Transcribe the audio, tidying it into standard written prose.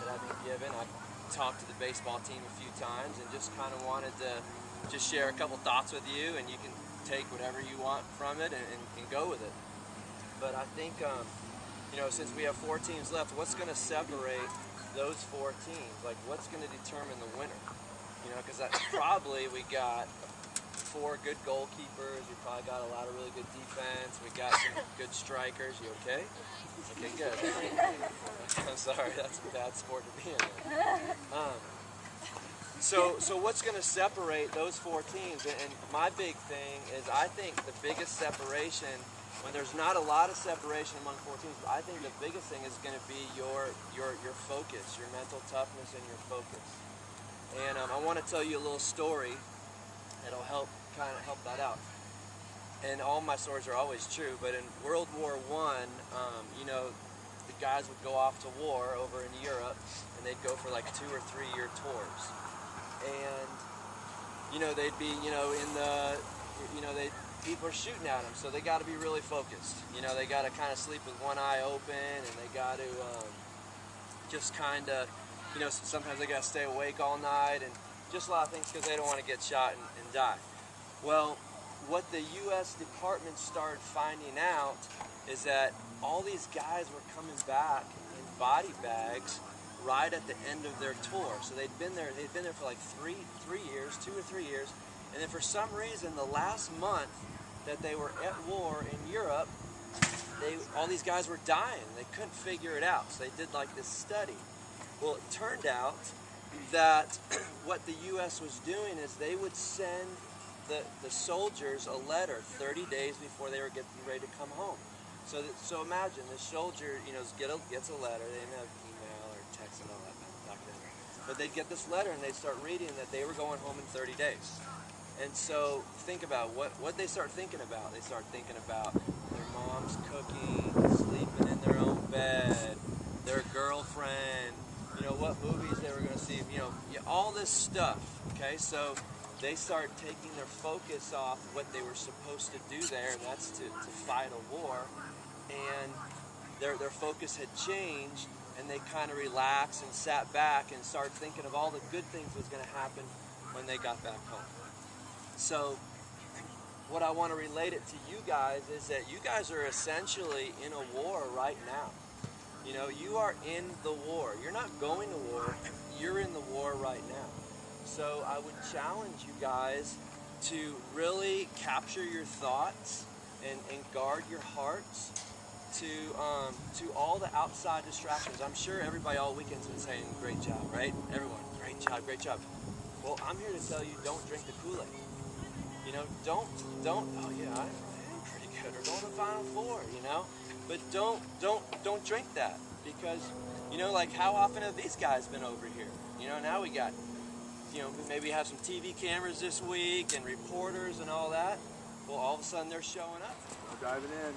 that I've been given. I've talked to the baseball team a few times and just kind of wanted to just share a couple thoughts with you, and you can take whatever you want from it and go with it. But I think, you know, since we have 4 teams left, what's going to separate those 4 teams? Like, what's going to determine the winner? You know, because probably we got 4 good goalkeepers. We probably got a lot of really good defense. We got some good strikers. You okay? Okay, good. I'm sorry, that's a bad sport to be in. So what's going to separate those 4 teams? And my big thing is, I think the biggest separation, when there's not a lot of separation among 4 teams, I think the biggest thing is going to be your focus, your mental toughness and your focus. And I want to tell you a little story that'll kind of help that out. And all my stories are always true, but in World War I, you know, the guys would go off to war over in Europe, and they'd go for like 2 or 3 year tours. And, you know, they'd be, you know, in the, you know, people are shooting at them, so they got to be really focused. You know, they got to kind of sleep with one eye open, and they got to just kind of, you know, sometimes they got to stay awake all night, and just a lot of things because they don't want to get shot and die. Well, what the U.S. Department started finding out is that all these guys were coming back in body bags right at the end of their tour. So they'd been there for like 3 years, 2 or 3 years, and then for some reason the last month that they were at war in Europe, all these guys were dying. They couldn't figure it out, so they did like this study. Well, it turned out that what the U.S. was doing is they would send the soldiers a letter 30 days before they were getting ready to come home. So imagine the soldier, you know, gets a letter. They didn't have email or text and all that back then. But they'd get this letter and they'd start reading that they were going home in 30 days. And so think about what they start thinking about. They start thinking about their mom's cooking, sleeping in their own bed, their girlfriend, you know, what movies they were going to see, you know, all this stuff, okay? So they start taking their focus off what they were supposed to do there, and that's to fight a war, and their focus had changed, and they kind of relaxed and sat back and started thinking of all the good things that was going to happen when they got back home. So what I want to relate it to you guys is that you guys are essentially in a war right now. You know, you are in the war. You're not going to war, you're in the war right now. So I would challenge you guys to really capture your thoughts and guard your hearts to all the outside distractions. I'm sure everybody all weekend's been saying, great job, right? Everyone, great job, great job. Well, I'm here to tell you, don't drink the Kool-Aid. You know, don't, oh yeah, I'm pretty good, or go to the Final Four, you know? But don't drink that, because, you know, like, how often have these guys been over here? You know, now we got, you know, maybe have some TV cameras this week and reporters and all that. Well, all of a sudden they're showing up. We're diving in.